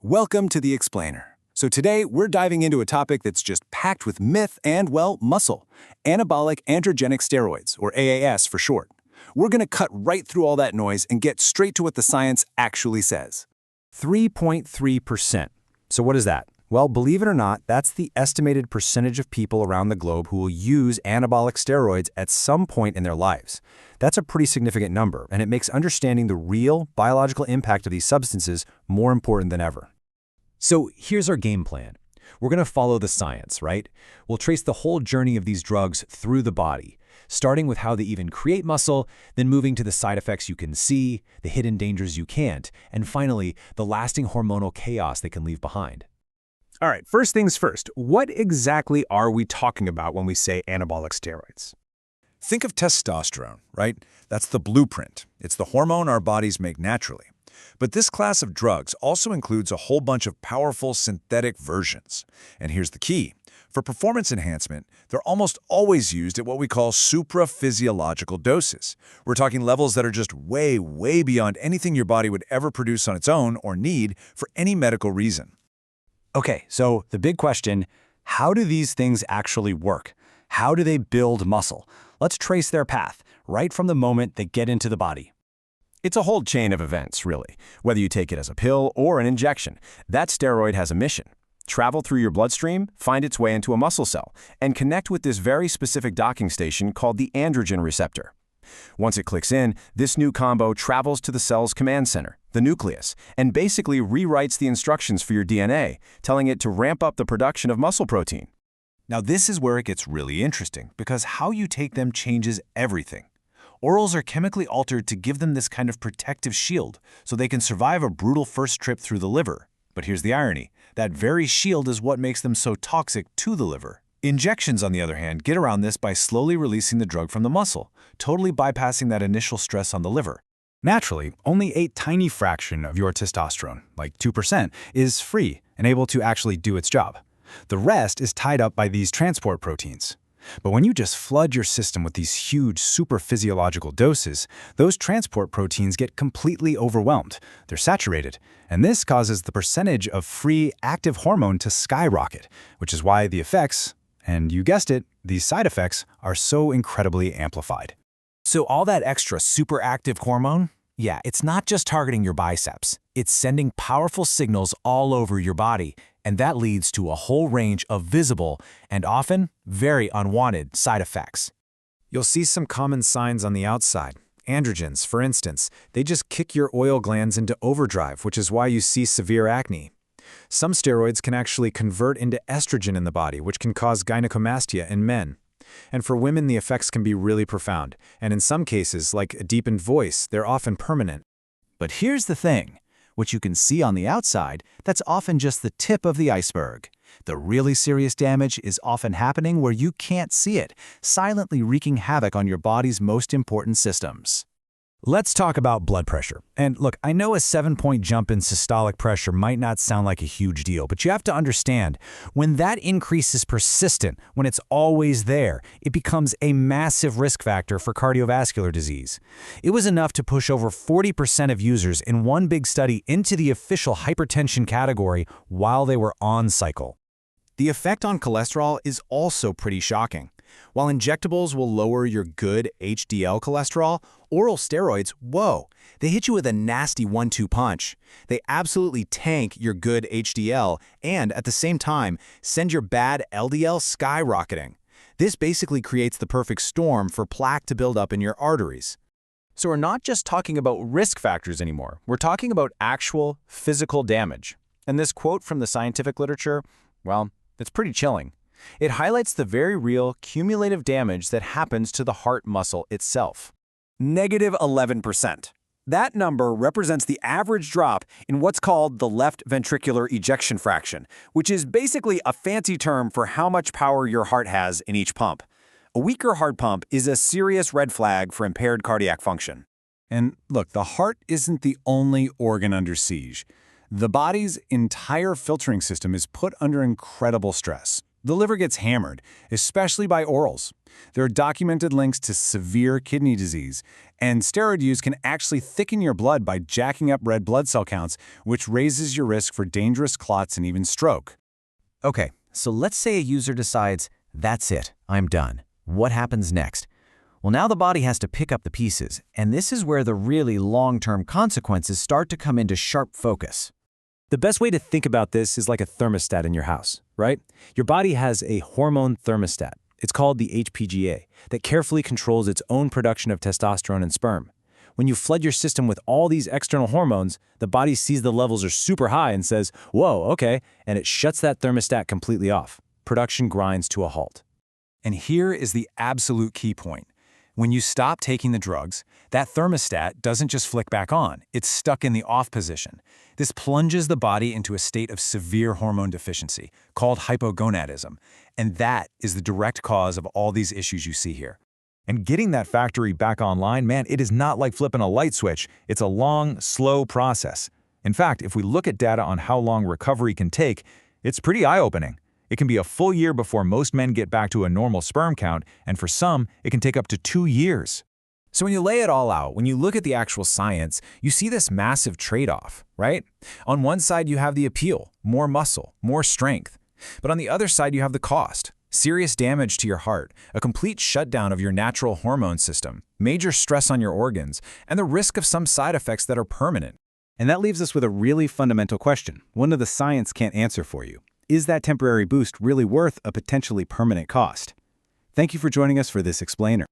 Welcome to The Explainer. So today, we're diving into a topic that's just packed with myth and, well, muscle. Anabolic-Androgenic Steroids, or AAS for short. We're going to cut right through all that noise and get straight to what the science actually says. 3.3%. So what is that? Well, believe it or not, that's the estimated percentage of people around the globe who will use anabolic steroids at some point in their lives. That's a pretty significant number, and it makes understanding the real biological impact of these substances more important than ever. So here's our game plan. We're going to follow the science, right? We'll trace the whole journey of these drugs through the body, starting with how they even create muscle, then moving to the side effects you can see, the hidden dangers you can't, and finally, the lasting hormonal chaos they can leave behind. All right, first things first, what exactly are we talking about when we say anabolic steroids? Think of testosterone, right? That's the blueprint. It's the hormone our bodies make naturally. But this class of drugs also includes a whole bunch of powerful synthetic versions. And here's the key. For performance enhancement, they're almost always used at what we call supraphysiological doses. We're talking levels that are just way, way beyond anything your body would ever produce on its own or need for any medical reason. Okay, so the big question, how do these things actually work? How do they build muscle? Let's trace their path, right from the moment they get into the body. It's a whole chain of events, really. Whether you take it as a pill or an injection, that steroid has a mission. Travel through your bloodstream, find its way into a muscle cell, and connect with this very specific docking station called the androgen receptor. Once it clicks in, this new combo travels to the cell's command center, the nucleus, and basically rewrites the instructions for your DNA, telling it to ramp up the production of muscle protein. Now this is where it gets really interesting, because how you take them changes everything. Orals are chemically altered to give them this kind of protective shield, so they can survive a brutal first trip through the liver. But here's the irony. That very shield is what makes them so toxic to the liver. Injections, on the other hand, get around this by slowly releasing the drug from the muscle, totally bypassing that initial stress on the liver. Naturally, only a tiny fraction of your testosterone, like 2%, is free and able to actually do its job. The rest is tied up by these transport proteins. But when you just flood your system with these huge supraphysiological doses, those transport proteins get completely overwhelmed. They're saturated, and this causes the percentage of free active hormone to skyrocket, which is why the effects, and you guessed it, these side effects, are so incredibly amplified. So all that extra super active hormone? Yeah, it's not just targeting your biceps. It's sending powerful signals all over your body, and that leads to a whole range of visible and often very unwanted side effects. You'll see some common signs on the outside. Androgens, for instance, they just kick your oil glands into overdrive, which is why you see severe acne. Some steroids can actually convert into estrogen in the body, which can cause gynecomastia in men. And for women, the effects can be really profound, and in some cases, like a deepened voice, they're often permanent. But here's the thing. What you can see on the outside, that's often just the tip of the iceberg. The really serious damage is often happening where you can't see it, silently wreaking havoc on your body's most important systems. Let's talk about blood pressure. And look, I know a 7-point jump in systolic pressure might not sound like a huge deal, but you have to understand, when that increase is persistent, when it's always there, it becomes a massive risk factor for cardiovascular disease. It was enough to push over 40% of users in one big study into the official hypertension category while they were on cycle. The effect on cholesterol is also pretty shocking. While injectables will lower your good HDL cholesterol, oral steroids, whoa, they hit you with a nasty 1-2 punch. They absolutely tank your good HDL and, at the same time, send your bad LDL skyrocketing. This basically creates the perfect storm for plaque to build up in your arteries. So we're not just talking about risk factors anymore. We're talking about actual physical damage. And this quote from the scientific literature, well, it's pretty chilling. It highlights the very real cumulative damage that happens to the heart muscle itself. -11%. That number represents the average drop in what's called the left ventricular ejection fraction, which is basically a fancy term for how much power your heart has in each pump. A weaker heart pump is a serious red flag for impaired cardiac function. And look, the heart isn't the only organ under siege. The body's entire filtering system is put under incredible stress. The liver gets hammered, especially by orals. There are documented links to severe kidney disease, and steroid use can actually thicken your blood by jacking up red blood cell counts, which raises your risk for dangerous clots and even stroke. Okay, so let's say a user decides, that's it, I'm done. What happens next? Well, now the body has to pick up the pieces, and this is where the really long-term consequences start to come into sharp focus. The best way to think about this is like a thermostat in your house, right? Your body has a hormone thermostat. It's called the HPGA, that carefully controls its own production of testosterone and sperm. When you flood your system with all these external hormones, the body sees the levels are super high and says, whoa, okay, and it shuts that thermostat completely off. Production grinds to a halt. And here is the absolute key point. When you stop taking the drugs, that thermostat doesn't just flick back on, it's stuck in the off position. This plunges the body into a state of severe hormone deficiency, called hypogonadism, and that is the direct cause of all these issues you see here. And getting that factory back online, man, it is not like flipping a light switch. It's a long, slow process. In fact, if we look at data on how long recovery can take, it's pretty eye-opening. It can be a full year before most men get back to a normal sperm count, and for some, it can take up to 2 years. So when you lay it all out, when you look at the actual science, you see this massive trade-off, right? On one side, you have the appeal, more muscle, more strength. But on the other side, you have the cost, serious damage to your heart, a complete shutdown of your natural hormone system, major stress on your organs, and the risk of some side effects that are permanent. And that leaves us with a really fundamental question, one that the science can't answer for you. Is that temporary boost really worth a potentially permanent cost? Thank you for joining us for this explainer.